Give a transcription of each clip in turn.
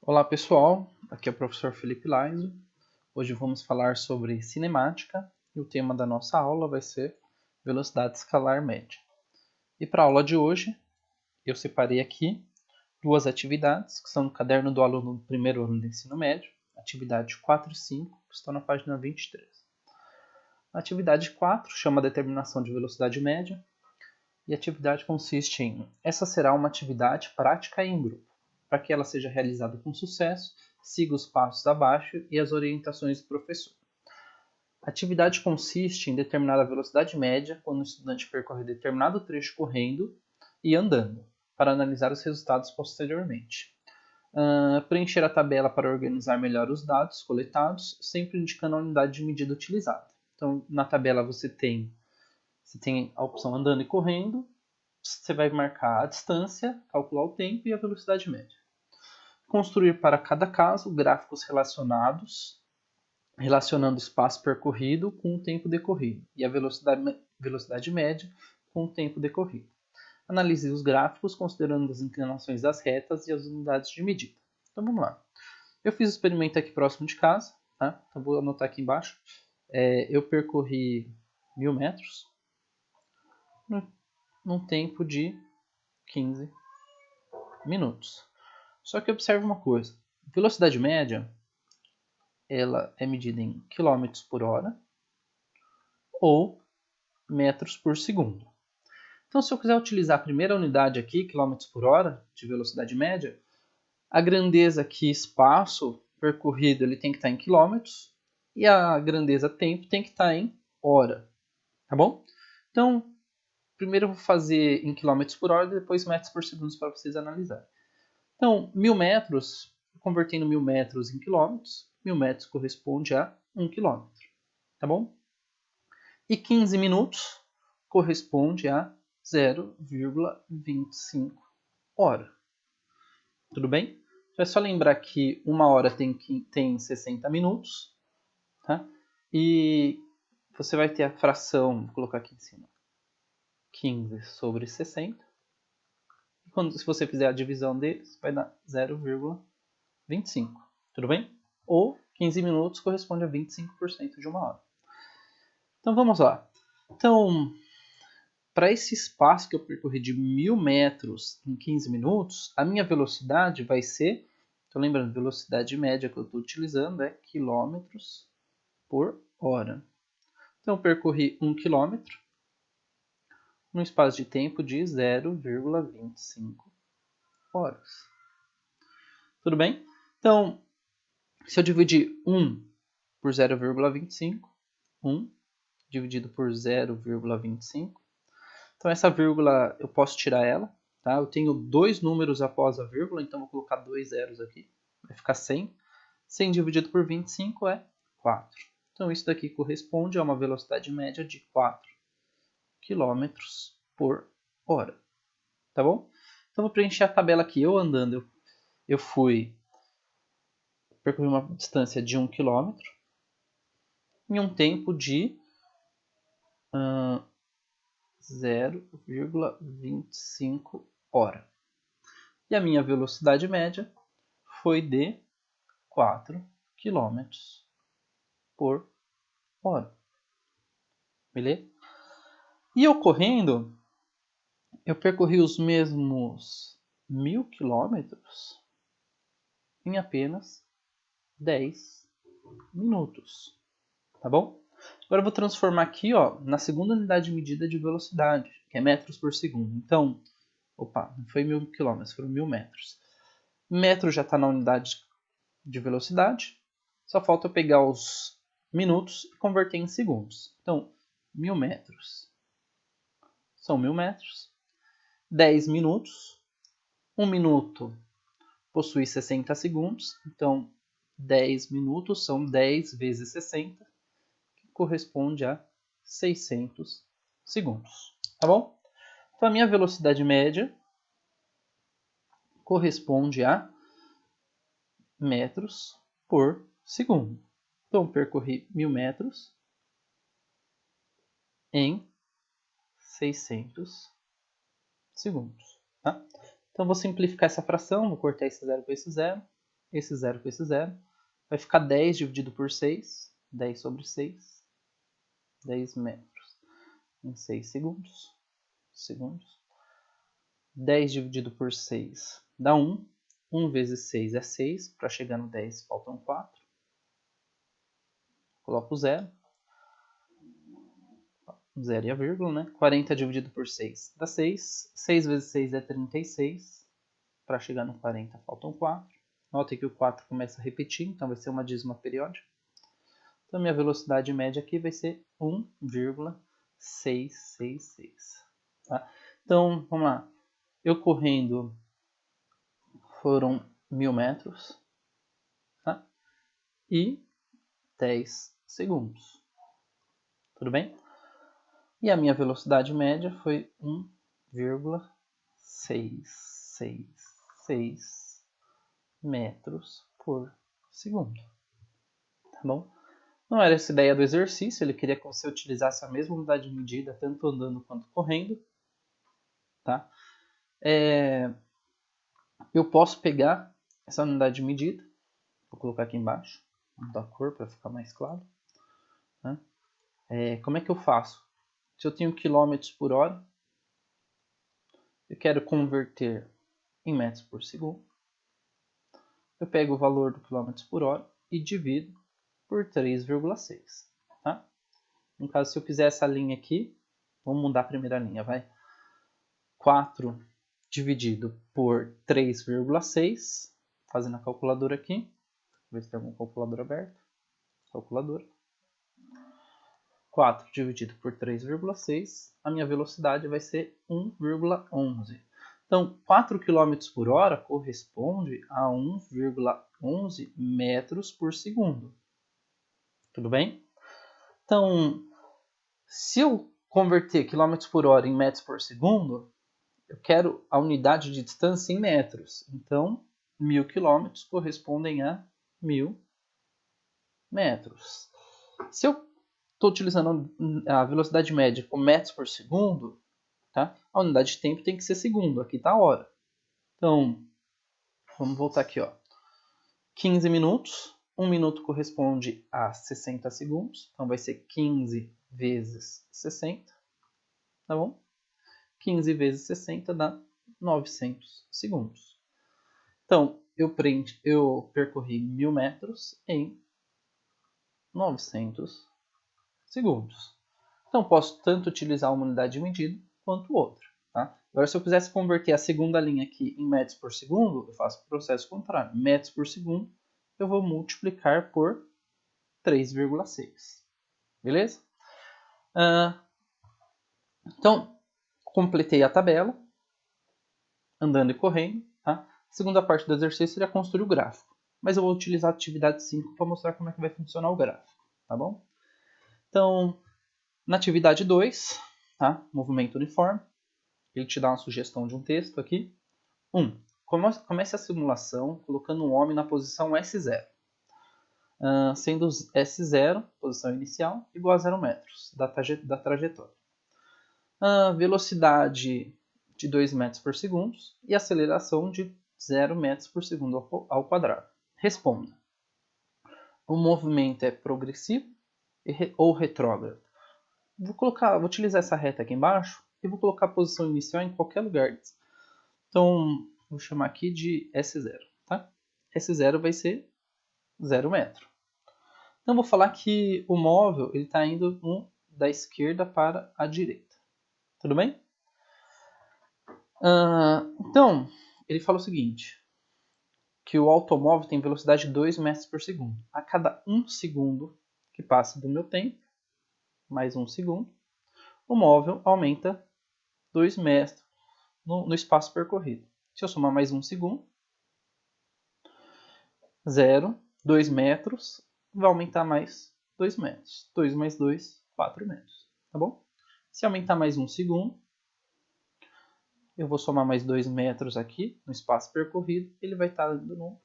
Olá pessoal, aqui é o professor Felipe Laiso. Hoje vamos falar sobre cinemática e o tema da nossa aula vai ser velocidade escalar média. E para a aula de hoje, eu separei aqui duas atividades que são no caderno do aluno do primeiro ano do ensino médio, atividade 4 e 5, que estão na página 23. A atividade 4 chama determinação de velocidade média e a atividade consiste em: essa será uma atividade prática em grupo. Para que ela seja realizada com sucesso, siga os passos abaixo e as orientações do professor. A atividade consiste em determinar a velocidade média quando o estudante percorre determinado trecho correndo e andando, para analisar os resultados posteriormente. Preencher a tabela para organizar melhor os dados coletados, sempre indicando a unidade de medida utilizada. Então, na tabela você tem a opção andando e correndo, você vai marcar a distância, calcular o tempo e a velocidade média. Construir para cada caso gráficos relacionando o espaço percorrido com o tempo decorrido e a velocidade média com o tempo decorrido. Analise os gráficos considerando as inclinações das retas e as unidades de medida. Então vamos lá. Eu fiz o experimento aqui próximo de casa, tá? Então vou anotar aqui embaixo. Eu percorri 1000 metros num tempo de 15 minutos. Só que observe uma coisa: velocidade média ela é medida em quilômetros por hora ou metros por segundo. Então, se eu quiser utilizar a primeira unidade aqui, quilômetros por hora, de velocidade média, a grandeza aqui, espaço percorrido, ele tem que estar em quilômetros e a grandeza tempo tem que estar em hora, tá bom? Então, primeiro eu vou fazer em quilômetros por hora e depois metros por segundo para vocês analisarem. Então, 1000 metros, convertendo 1000 metros em quilômetros, 1000 metros corresponde a 1 quilômetro, tá bom? E 15 minutos corresponde a 0,25 hora. Tudo bem? Então é só lembrar que uma hora tem 60 minutos, tá? E você vai ter a fração, vou colocar aqui em cima, 15 sobre 60. E se você fizer a divisão deles, vai dar 0,25. Tudo bem? Ou 15 minutos corresponde a 25% de uma hora. Então vamos lá. Então, para esse espaço que eu percorri de 1000 metros em 15 minutos, a minha velocidade vai ser, estou lembrando, velocidade média que eu estou utilizando é quilômetros por hora. Então eu percorri 1 quilômetro num espaço de tempo de 0,25 horas. Tudo bem? Então, se eu dividir 1 por 0,25, 1 dividido por 0,25, então essa vírgula eu posso tirar ela, tá? Eu tenho dois números após a vírgula, então vou colocar 2 zeros aqui, vai ficar 100. 100 dividido por 25 é 4. Então isso daqui corresponde a uma velocidade média de 4 km por hora, tá bom? Então vou preencher a tabela aqui. Eu andando, eu percorri uma distância de 1 km em um tempo de 0,25 hora. E a minha velocidade média foi de 4 km por hora. Beleza? E eu correndo, eu percorri os mesmos 1000 quilômetros em apenas 10 minutos. Tá bom? Agora eu vou transformar aqui na segunda unidade de medida de velocidade, que é metros por segundo. Então, não foi 1000 quilômetros, foram 1000 metros. Metro já está na unidade de velocidade. Só falta eu pegar os minutos e converter em segundos. Então, 1000 metros são 1000 metros. 10 minutos. 1 minuto possui 60 segundos. Então, 10 minutos são 10 vezes 60, que corresponde a 600 segundos. Tá bom? Então, a minha velocidade média corresponde a metros por segundo. Então, eu percorri 1000 metros em 600 segundos. Tá? Então, vou simplificar essa fração, vou cortar esse zero com esse zero. esse 0 com esse 0. Vai ficar 10 dividido por 6, 10 sobre 6, 10 metros em 6 segundos. 10 dividido por 6 dá 1. 1 vezes 6 é 6. Para chegar no 10 faltam 4. Coloco o 0. 0 e a vírgula, né? 40 dividido por 6 dá 6. 6 vezes 6 é 36. Para chegar no 40 faltam 4. Notem que o 4 começa a repetir, então vai ser uma dízima periódica. Então, minha velocidade média aqui vai ser 1,666. Tá? Então, vamos lá. Eu correndo foram 1000 metros, tá? E 10 segundos. Tudo bem? E a minha velocidade média foi 1,666 metros por segundo. Tá bom? Não era essa a ideia do exercício, ele queria que você utilizasse a mesma unidade de medida, tanto andando quanto correndo. Tá? Eu posso pegar essa unidade de medida, vou colocar aqui embaixo, vou mudar a cor para ficar mais claro. Né? Como é que eu faço? Se eu tenho quilômetros por hora, eu quero converter em metros por segundo. Eu pego o valor do quilômetros por hora e divido por 3,6. Tá? No caso, se eu fizer essa linha aqui, vamos mudar a primeira linha, vai. 4 dividido por 3,6, fazendo a calculadora aqui. Ver se tem algum calculador aberto. Calculadora. 4 dividido por 3,6, a minha velocidade vai ser 1,11. Então, 4 km por hora corresponde a 1,11 metros por segundo. Tudo bem? Então, se eu converter km por hora em metros por segundo, eu quero a unidade de distância em metros. Então, 1000 km correspondem a 1000 metros. Se eu estou utilizando a velocidade média com metros por segundo, tá? A unidade de tempo tem que ser segundo. Aqui está a hora. Então, vamos voltar aqui. 15 minutos. 1 minuto corresponde a 60 segundos. Então, vai ser 15 vezes 60. Tá bom? 15 vezes 60 dá 900 segundos. Então, eu percorri 1000 metros em 900 segundos. Então, posso tanto utilizar uma unidade de medida quanto outra. Tá? Agora, se eu quisesse converter a segunda linha aqui em metros por segundo, eu faço o processo contrário. Metros por segundo, eu vou multiplicar por 3,6. Beleza? Então, completei a tabela, andando e correndo. Tá? A segunda parte do exercício seria construir o gráfico. Mas eu vou utilizar a atividade 5 para mostrar como é que vai funcionar o gráfico. Tá bom? Então, na atividade 2, tá? Movimento uniforme, ele te dá uma sugestão de um texto aqui. 1. Comece a simulação colocando um homem na posição S0, sendo S0, posição inicial, igual a 0 metros da trajetória. Velocidade de 2 metros por segundo e aceleração de 0 metros por segundo ao quadrado. Responda. O movimento é progressivo ou retrógrado? Vou utilizar essa reta aqui embaixo e vou colocar a posição inicial em qualquer lugar. Então, vou chamar aqui de S0. Tá? S0 vai ser 0 metro. Então, vou falar que o móvel está indo da esquerda para a direita. Tudo bem? Então, ele fala o seguinte, que o automóvel tem velocidade de 2 metros por segundo. A cada 1 segundo que passa do meu tempo, mais 1 segundo, o móvel aumenta 2 metros no espaço percorrido. Se eu somar mais 1 segundo, 0, 2 metros, vai aumentar mais 2 metros. 2 mais 2, 4 metros. Tá bom? Se aumentar mais 1 segundo, eu vou somar mais 2 metros aqui no espaço percorrido, ele vai estar dando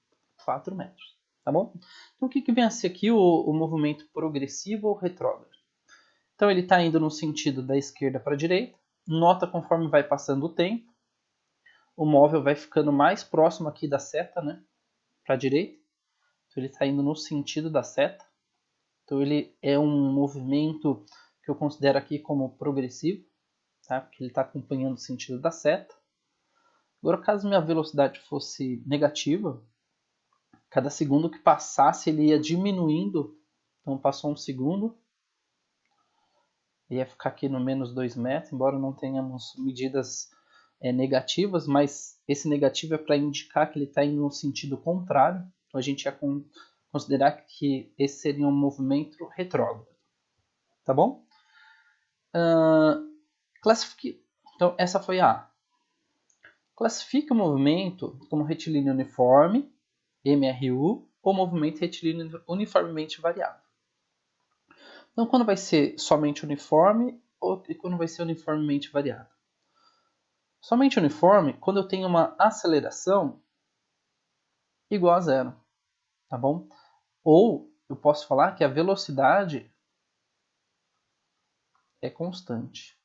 4 metros. Tá bom? Então, o que vem a ser aqui o movimento progressivo ou retrógrado? Então, ele está indo no sentido da esquerda para a direita. Nota conforme vai passando o tempo, o móvel vai ficando mais próximo aqui da seta, né? para a direita. Então, ele está indo no sentido da seta. Então, ele é um movimento que eu considero aqui como progressivo, tá? Porque ele está acompanhando o sentido da seta. Agora, caso minha velocidade fosse negativa, cada segundo que passasse ele ia diminuindo. Então, passou um segundo, ia ficar aqui no menos 2 metros, embora não tenhamos medidas negativas, mas esse negativo é para indicar que ele está indo no sentido contrário. Então, a gente ia considerar que esse seria um movimento retrógrado. Tá bom? Classifique. Então, essa foi a A. Classifique o movimento como retilíneo uniforme, MRU, ou movimento retilíneo uniformemente variável. Então, quando vai ser somente uniforme ou quando vai ser uniformemente variável? Somente uniforme, quando eu tenho uma aceleração igual a zero, tá bom? Ou eu posso falar que a velocidade é constante.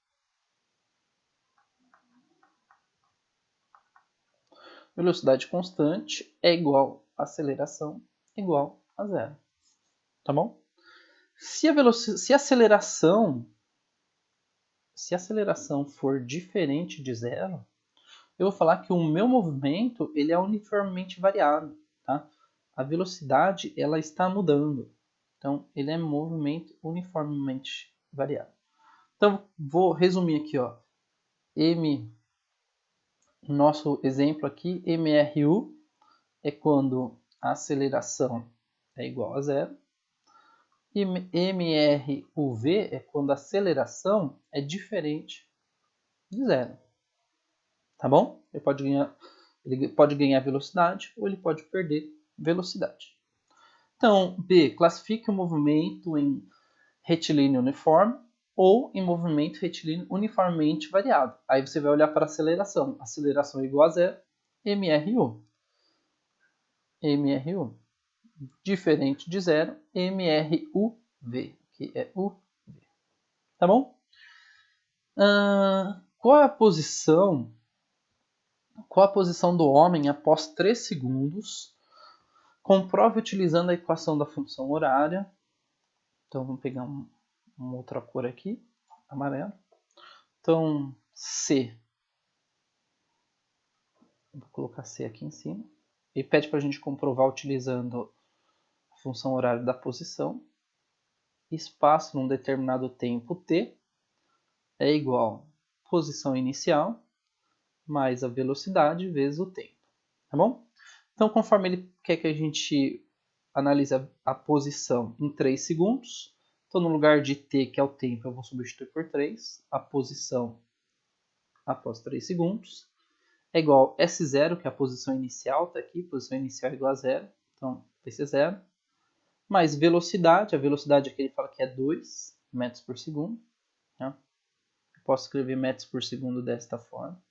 Velocidade constante é igual a aceleração igual a zero, tá bom? Se a aceleração for diferente de zero, eu vou falar que o meu movimento ele é uniformemente variável, tá? A velocidade ela está mudando, então ele é movimento uniformemente variável. Então vou resumir aqui, ó. Nosso exemplo aqui, MRU é quando a aceleração é igual a zero. E MRUV é quando a aceleração é diferente de zero. Tá bom? Ele pode ganhar velocidade ou ele pode perder velocidade. Então, B, classifique o movimento em retilíneo uniforme ou em movimento retilíneo uniformemente variável. Aí você vai olhar para a aceleração. Aceleração é igual a zero, MRU. MRU. Diferente de zero, MRUV, que é UV. Tá bom? Qual a posição do homem após 3 segundos? Comprove utilizando a equação da função horária. Então, vamos pegar uma outra cor aqui, amarelo. Então, C. Vou colocar C aqui em cima. E pede para a gente comprovar utilizando a função horária da posição. Espaço num determinado tempo t é igual a posição inicial mais a velocidade vezes o tempo. Tá bom? Então, conforme ele quer que a gente analise a posição em 3 segundos, então no lugar de t, que é o tempo, eu vou substituir por 3. A posição após 3 segundos é igual a S0, que é a posição inicial, está aqui, posição inicial é igual a 0, então vai ser 0. Mais velocidade, a velocidade aqui ele fala que é 2 metros por segundo. Né? Eu posso escrever metros por segundo desta forma.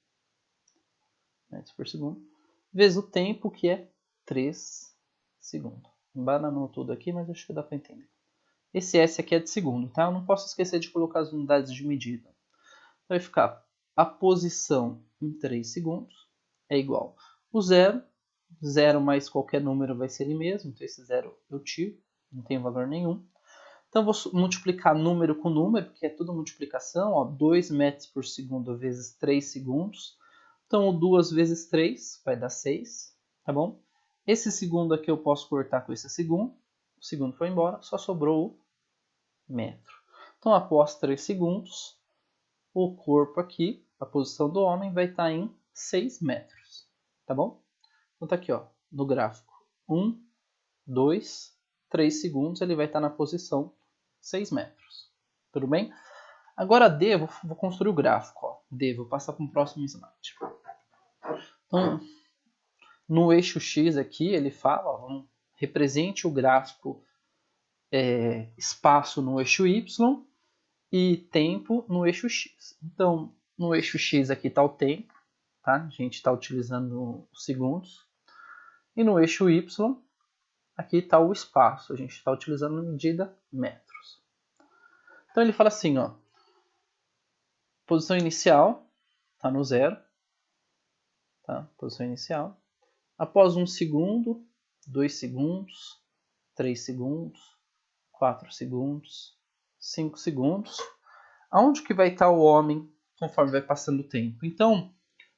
Metros por segundo. Vezes o tempo, que é 3 segundos. Embananou tudo aqui, mas acho que dá para entender. Esse S aqui é de segundo, tá? Eu não posso esquecer de colocar as unidades de medida. Vai ficar a posição em 3 segundos é igual o zero. 0 mais qualquer número vai ser ele mesmo. Então esse zero eu tiro, não tem valor nenhum. Então eu vou multiplicar número com número, que é tudo multiplicação. Ó, 2 metros por segundo vezes 3 segundos. Então 2 vezes 3 vai dar 6, tá bom? Esse segundo aqui eu posso cortar com esse segundo. O segundo foi embora, só sobrou o metro. Então após 3 segundos, o corpo aqui, a posição do homem, vai estar em 6 metros, tá bom? Então tá aqui, ó, no gráfico. 1, 2, 3 segundos, ele vai estar na posição 6 metros. Tudo bem? Agora D, eu vou construir o gráfico. Ó. D, vou passar para o próximo slide. Então, no eixo X aqui, ele fala, ó, represente o gráfico espaço no eixo Y e tempo no eixo X. Então, no eixo X aqui está o tempo, tá? A gente está utilizando os segundos. E no eixo Y, aqui está o espaço, a gente está utilizando a medida metros. Então ele fala assim, ó, posição inicial está no zero, tá? Posição inicial. Após 1 segundo, 2 segundos, 3 segundos, 4 segundos, 5 segundos. Aonde que vai estar o homem conforme vai passando o tempo? Então,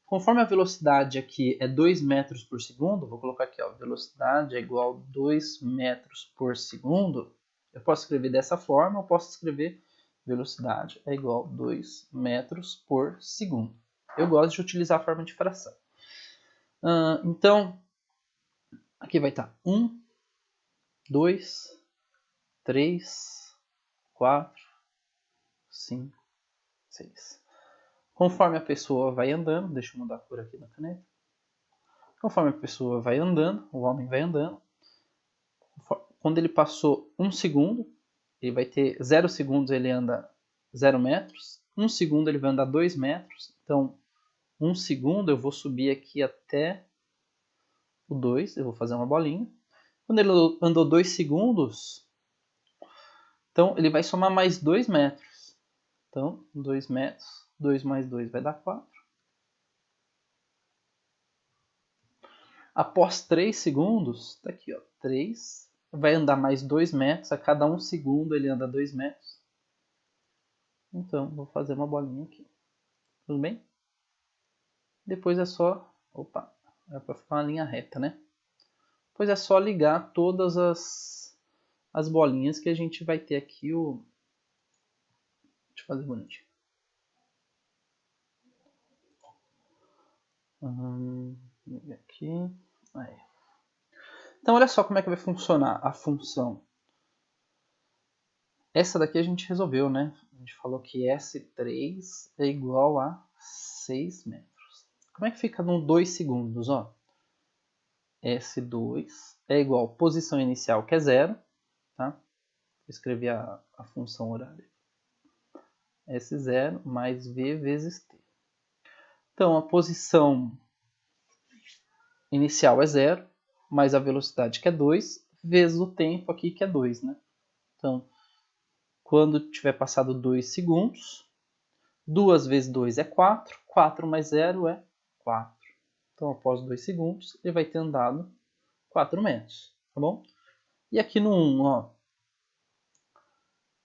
conforme a velocidade aqui é 2 metros por segundo, vou colocar aqui, ó, velocidade é igual a 2 metros por segundo. Eu posso escrever dessa forma, eu posso escrever velocidade é igual a 2 metros por segundo. Eu gosto de utilizar a forma de fração. Então, aqui vai estar 1, 2, 3, 4, 5, 6. Conforme a pessoa vai andando, deixa eu mudar a cor aqui na caneta. Conforme a pessoa vai andando, o homem vai andando, quando ele passou 1 segundo, ele vai ter 0 segundos, ele anda 0 metros. 1 segundo ele vai andar 2 metros. Então, 1 segundo eu vou subir aqui até o 2, eu vou fazer uma bolinha. Quando ele andou 2 segundos, então ele vai somar mais 2 metros. Então, 2 metros, 2 mais 2 vai dar 4. Após 3 segundos, tá aqui, ó, 3, vai andar mais 2 metros, a cada 1 segundo ele anda 2 metros. Então, vou fazer uma bolinha aqui. Tudo bem? Depois é só... Opa, é para ficar uma linha reta, né? Depois é só ligar todas as bolinhas que a gente vai ter aqui o... Deixa eu fazer bonitinho. Aqui. Aí. Então, olha só como é que vai funcionar a função. Essa daqui a gente resolveu, né? A gente falou que S3 é igual a 6 metros. Como é que fica no 2 segundos? Ó? S2 é igual a posição inicial, que é 0. Tá? Vou escrever a função horária. S0 mais V vezes T. Então, a posição inicial é 0, mais a velocidade, que é 2, vezes o tempo aqui, que é 2. Né? Então, quando tiver passado 2 segundos, 2 vezes 2 é 4, 4 mais 0 é 4. Então, após 2 segundos, ele vai ter andado 4 metros, tá bom? E aqui no 1, ó,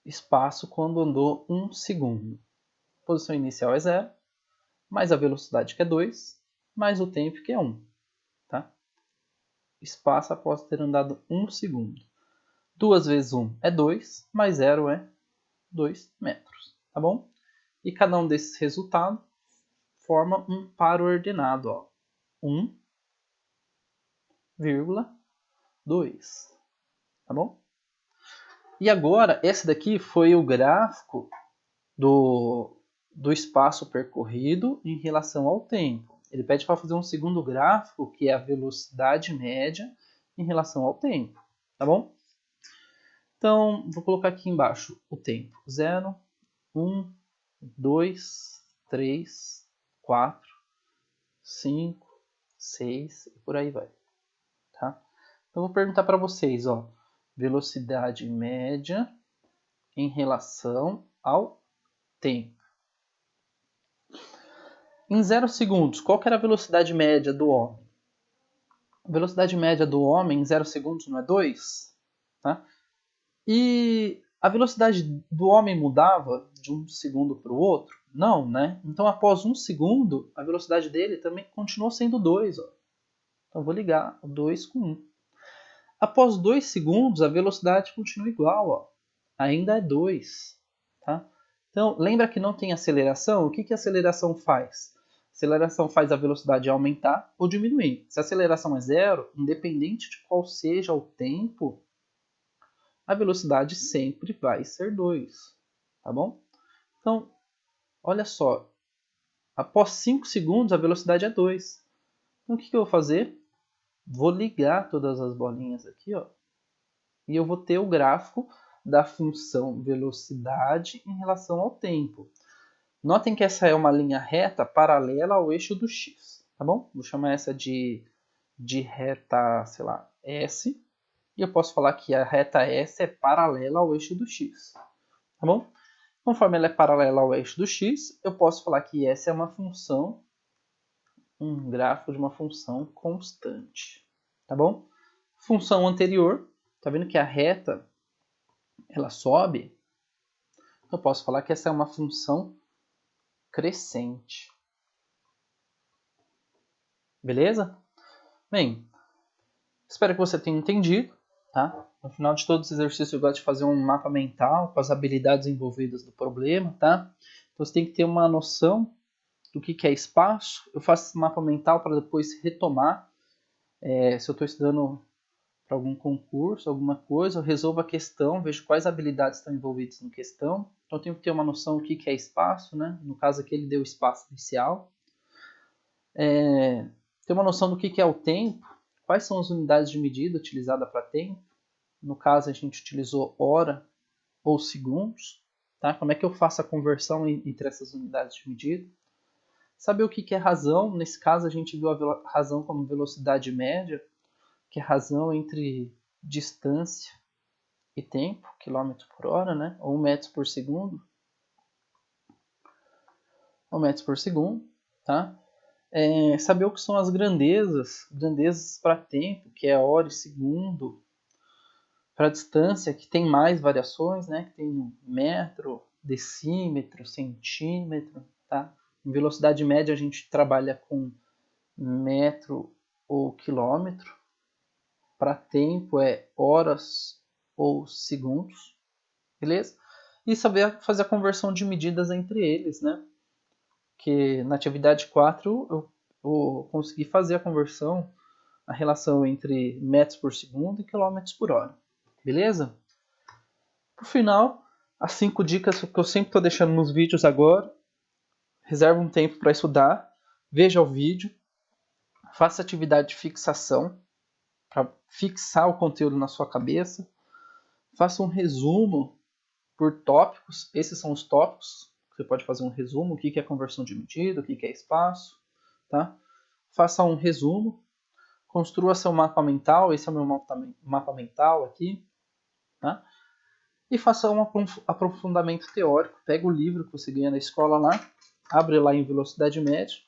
espaço quando andou 1 segundo. A posição inicial é 0, mais a velocidade, que é 2, mais o tempo, que é 1. Tá? Espaço após ter andado 1 segundo. 2 vezes 1 é 2, mais 0 é 2 metros, tá bom? E cada um desses resultados forma um par ordenado, ó. 1,2, tá bom? E agora, esse daqui foi o gráfico do espaço percorrido em relação ao tempo. Ele pede para fazer um segundo gráfico, que é a velocidade média em relação ao tempo, tá bom? Então, vou colocar aqui embaixo o tempo. 0, 1, 2, 3, 4, 5, 6 e por aí vai. Tá? Então, vou perguntar para vocês, ó, velocidade média em relação ao tempo. Em 0 segundos, qual que era a velocidade média do homem? A velocidade média do homem em 0 segundos não é 2? Tá? E a velocidade do homem mudava de um segundo para o outro? Não, né? Então, após 1 segundo, a velocidade dele também continuou sendo 2. Ó. Então, vou ligar o 2 com 1. Após 2 segundos, a velocidade continua igual. Ó. Ainda é 2. Tá? Então, lembra que não tem aceleração? O que a aceleração faz? A aceleração faz a velocidade aumentar ou diminuir. Se a aceleração é 0, independente de qual seja o tempo, a velocidade sempre vai ser 2, tá bom? Então, olha só, após 5 segundos a velocidade é 2. Então, o que eu vou fazer? Vou ligar todas as bolinhas aqui, ó, e eu vou ter o gráfico da função velocidade em relação ao tempo. Notem que essa é uma linha reta paralela ao eixo do x, tá bom? Vou chamar essa de reta, sei lá, S. E eu posso falar que a reta S é paralela ao eixo do x, tá bom? Conforme ela é paralela ao eixo do x, eu posso falar que S é uma função, um gráfico de uma função constante, tá bom? Função anterior, tá vendo que a reta ela sobe? Eu posso falar que essa é uma função crescente. Beleza? Bem, espero que você tenha entendido, tá? No final de todo esse exercício eu gosto de fazer um mapa mental com as habilidades envolvidas do problema, tá? Então você tem que ter uma noção do que é espaço. Eu faço esse mapa mental para depois retomar. Se eu estou estudando para algum concurso, alguma coisa, eu resolvo a questão, vejo quais habilidades estão envolvidas na questão. Então eu tenho que ter uma noção do que é espaço, né? No caso aqui ele deu espaço inicial. Ter uma noção do que é o tempo, quais são as unidades de medida utilizadas para tempo. No caso a gente utilizou hora ou segundos. Tá? Como é que eu faço a conversão entre essas unidades de medida? Saber o que é razão, nesse caso a gente viu a razão como velocidade média, que é razão entre distância e tempo, quilômetro por hora, né? Ou metros por segundo. Ou metros por segundo, tá? Saber o que são as grandezas para tempo, que é hora e segundo, para distância, que tem mais variações, né? Que tem metro, decímetro, centímetro, tá? Em velocidade média a gente trabalha com metro ou quilômetro. Para tempo é horas ou segundos, beleza? E saber fazer a conversão de medidas entre eles, né? Que na atividade 4 eu consegui fazer a conversão, a relação entre metros por segundo e quilômetros por hora, beleza? Por final, as 5 dicas que eu sempre estou deixando nos vídeos agora. Reserva um tempo para estudar, veja o vídeo, faça atividade de fixação, para fixar o conteúdo na sua cabeça, faça um resumo por tópicos, esses são os tópicos, você pode fazer um resumo, o que é conversão de medida, o que é espaço, tá? Faça um resumo, construa seu mapa mental, esse é o meu mapa mental aqui, tá? E faça um aprofundamento teórico, pega o livro que você ganha na escola lá, abre lá em velocidade média,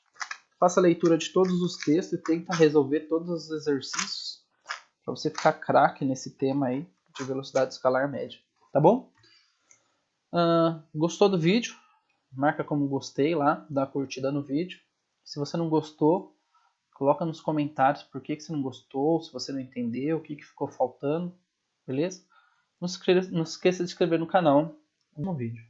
faça a leitura de todos os textos e tenta resolver todos os exercícios para você ficar craque nesse tema aí de velocidade escalar média, tá bom? Gostou do vídeo? Marca como gostei lá, dá uma curtida no vídeo. Se você não gostou, coloca nos comentários por que você não gostou, se você não entendeu, o que ficou faltando, beleza? Não se esqueça de se inscrever no canal no vídeo.